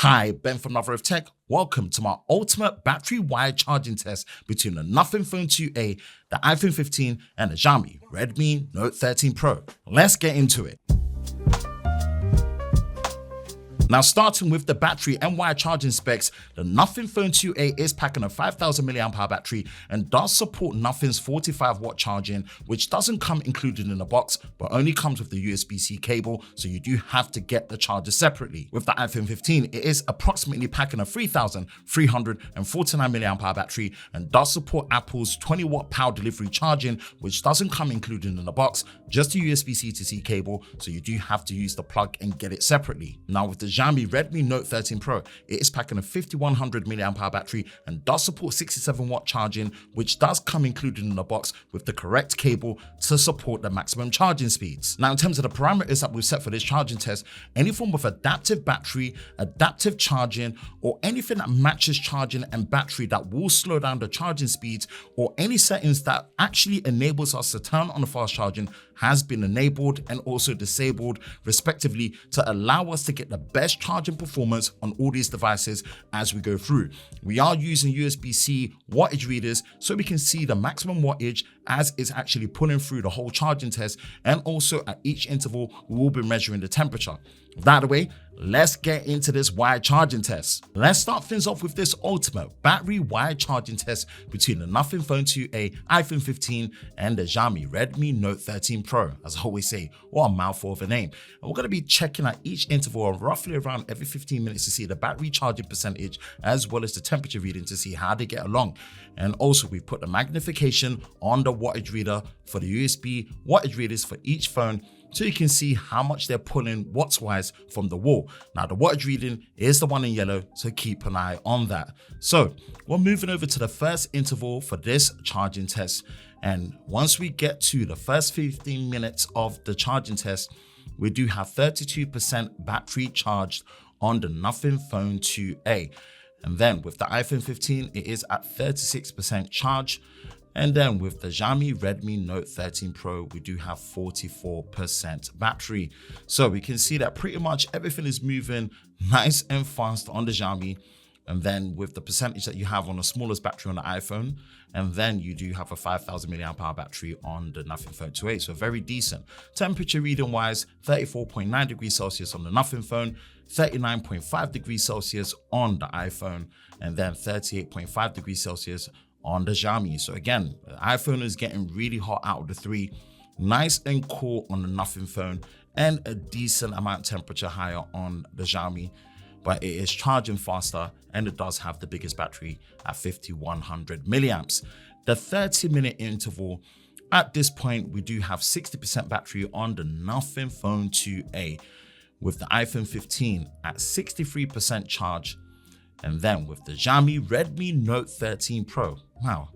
Hi, Ben from Lover of Tech. Welcome to my ultimate battery wired charging test between the Nothing Phone 2a, the iPhone 15 and the Xiaomi Redmi Note 13 Pro. Let's get into it. Now, starting with the battery and wire charging specs, the Nothing Phone 2a is packing a 5000 mAh battery and does support Nothing's 45-watt charging, which doesn't come included in the box, but only comes with the USB-C cable, so you do have to get the charger separately. With the iPhone 15, it is approximately packing a 3349 mAh battery and does support Apple's 20-watt power delivery charging, which doesn't come included in the box, just a USB-C to C cable, so you do have to use the plug and get it separately. Now, with the Xiaomi Redmi Note 13 Pro, it is packing a 5100 mAh battery and does support 67-watt charging, which does come included in the box with the correct cable to support the maximum charging speeds. Now, in terms of the parameters that we've set for this charging test, any form of adaptive battery, adaptive charging, or anything that matches charging and battery that will slow down the charging speeds, or any settings that actually enables us to turn on the fast charging has been enabled and also disabled respectively to allow us to get the best charging performance on all these devices as we go through. We are using USB-C wattage readers so we can see the maximum wattage as it's actually pulling through the whole charging test, and also at each interval we will be measuring the temperature. That the way, let's get into this wired charging test. Let's start things off with this ultimate battery wired charging test between the Nothing Phone 2a, iPhone 15 and the Xiaomi Redmi Note 13 Pro. As I always say, what a mouthful of a name. And we're going to be checking at each interval of roughly around every 15 minutes to see the battery charging percentage as well as the temperature reading to see how they get along. And also we've put the magnification on the wattage reader for the USB wattage readers for each phone, so you can see how much they're pulling watts-wise from the wall. Now, the wattage reading is the one in yellow, so keep an eye on that. So we're moving over to the first interval for this charging test. And once we get to the first 15 minutes of the charging test, we do have 32% battery charged on the Nothing Phone 2a. And then with the iPhone 15, it is at 36% charge. And then with the Xiaomi Redmi Note 13 Pro, we do have 44% battery. So we can see that pretty much everything is moving nice and fast on the Xiaomi. And then with the percentage that you have on the smallest battery on the iPhone, and then you do have a 5000 mAh battery on the Nothing Phone 2a, so very decent. Temperature reading wise, 34.9 degrees Celsius on the Nothing Phone, 39.5 degrees Celsius on the iPhone, and then 38.5 degrees Celsius on the Xiaomi. So again, the iPhone is getting really hot out of the three, nice and cool on the Nothing Phone, and a decent amount of temperature higher on the Xiaomi, but it is charging faster and it does have the biggest battery at 5100 milliamps. The 30-minute interval, at this point, we do have 60% battery on the Nothing Phone 2a, with the iPhone 15 at 63% charge. And then with the Xiaomi Redmi Note 13 Pro, wow,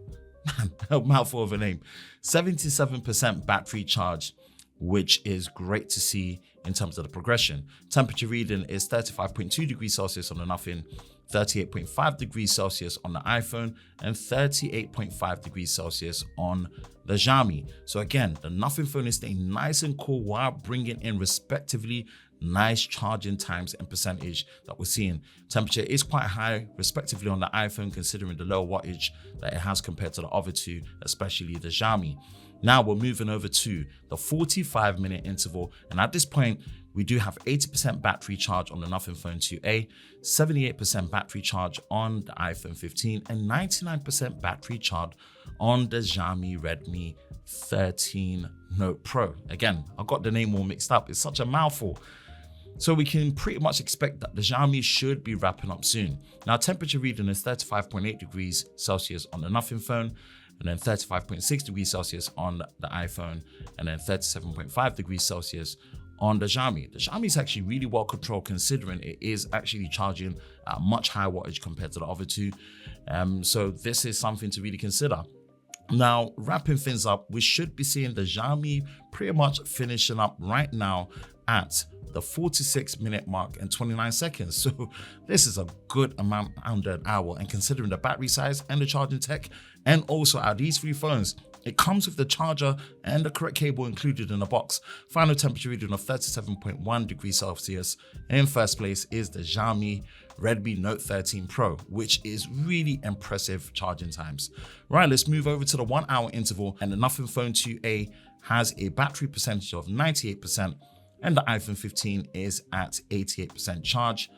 a mouthful of a name, 77% battery charge, which is great to see in terms of the progression. Temperature reading is 35.2 degrees Celsius on the Nothing, 38.5 degrees Celsius on the iPhone, and 38.5 degrees Celsius on the Xiaomi. So again, the Nothing Phone is staying nice and cool while bringing in respectively nice charging times and percentage that we're seeing. Temperature is quite high respectively on the iPhone considering the low wattage that it has compared to the other two, especially the Xiaomi. Now we're moving over to the 45-minute interval, and at this point we do have 80% battery charge on the Nothing Phone 2a, 78% battery charge on the iPhone 15, and 99% battery charge on the Xiaomi Redmi 13 Note Pro. Again, I got the name all mixed up, it's such a mouthful. So we can pretty much expect that the Xiaomi should be wrapping up soon. Now, temperature reading is 35.8 degrees Celsius on the Nothing Phone, and then 35.6 degrees Celsius on the iPhone, and then 37.5 degrees Celsius on the Xiaomi. The Xiaomi is actually really well controlled considering it is actually charging at much higher wattage compared to the other two. So this is something to really consider. Now, wrapping things up, we should be seeing the Xiaomi pretty much finishing up right now at the 46-minute mark and 29 seconds. So this is a good amount under an hour, and considering the battery size and the charging tech, and also out of these three phones, it comes with the charger and the correct cable included in the box. Final temperature reading of 37.1 degrees Celsius. In first place is the Xiaomi Redmi Note 13 Pro, which is really impressive charging times. Right, let's move over to the 1 hour interval, and the Nothing Phone 2a has a battery percentage of 98%, and the iPhone 15 is at 88% charge.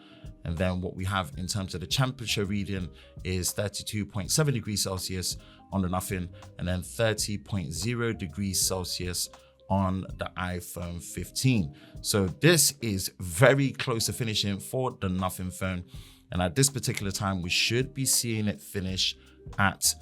And then what we have in terms of the temperature reading is 32.7 degrees Celsius on the Nothing, and then 30.0 degrees Celsius on the iPhone 15. So this is very close to finishing for the Nothing Phone. And at this particular time, we should be seeing it finish at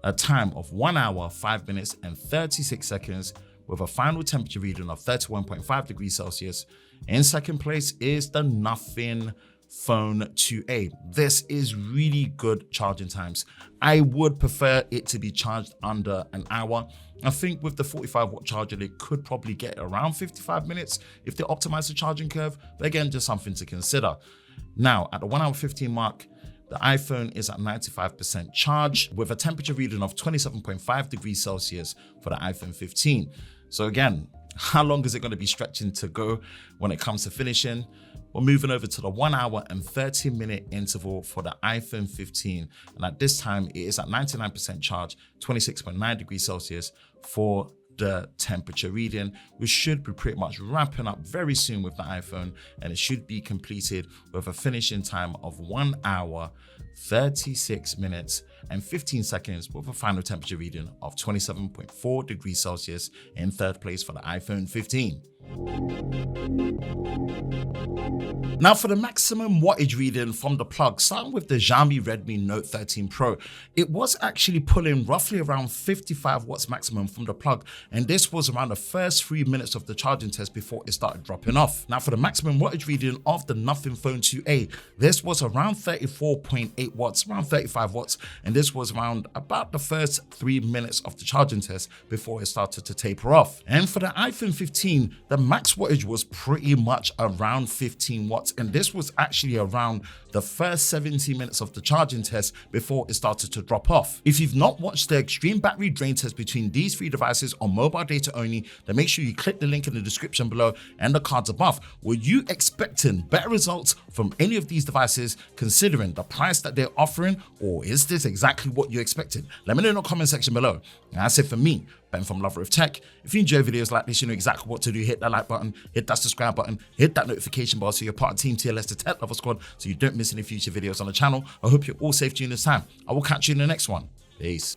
a time of 1 hour, 5 minutes and 36 seconds with a final temperature reading of 31.5 degrees Celsius. In second place is the Nothing Phone 2a. This is really good charging times. I would prefer it to be charged under an hour. I think with the 45-watt charger, they could probably get around 55 minutes if they optimize the charging curve. But again, just something to consider. Now, at the 1 hour 15 mark, the iPhone is at 95% charge with a temperature reading of 27.5 degrees Celsius for the iPhone 15. So again, how long is it going to be stretching to go when it comes to finishing? We're moving over to the 1 hour and 30 minute interval for the iPhone 15. And at this time, it is at 99% charge, 26.9 degrees Celsius for the temperature reading. We should be pretty much wrapping up very soon with the iPhone, and it should be completed with a finishing time of 1 hour, 36 minutes and 15 seconds with a final temperature reading of 27.4 degrees Celsius in third place for the iPhone 15. Now for the maximum wattage reading from the plug, starting with the Xiaomi Redmi Note 13 Pro, it was actually pulling roughly around 55 watts maximum from the plug, and this was around the first 3 minutes of the charging test before it started dropping off. Now for the maximum wattage reading of the Nothing Phone 2a, this was around 34.8 watts, around 35 watts, and this was around about the first 3 minutes of the charging test before it started to taper off. And for the iPhone 15, the max wattage was pretty much around 15 watts, and this was actually around the first 70 minutes of the charging test before it started to drop off. If you've not watched the extreme battery drain test between these three devices on mobile data only, then make sure you click the link in the description below and the cards above. Were you expecting better results from any of these devices considering the price that they're offering, or is this exactly what you expected? Let me know in the comment section below. And that's it for me, Ben from Lover of Tech. If you enjoy videos like this, you know exactly what to do. Hit that like button, hit that subscribe button, hit that notification bell so you're part of Team TLS, the Tech Lover Squad, so you don't miss any future videos on the channel. I hope you're all safe during this time. I will catch you in the next one. Peace.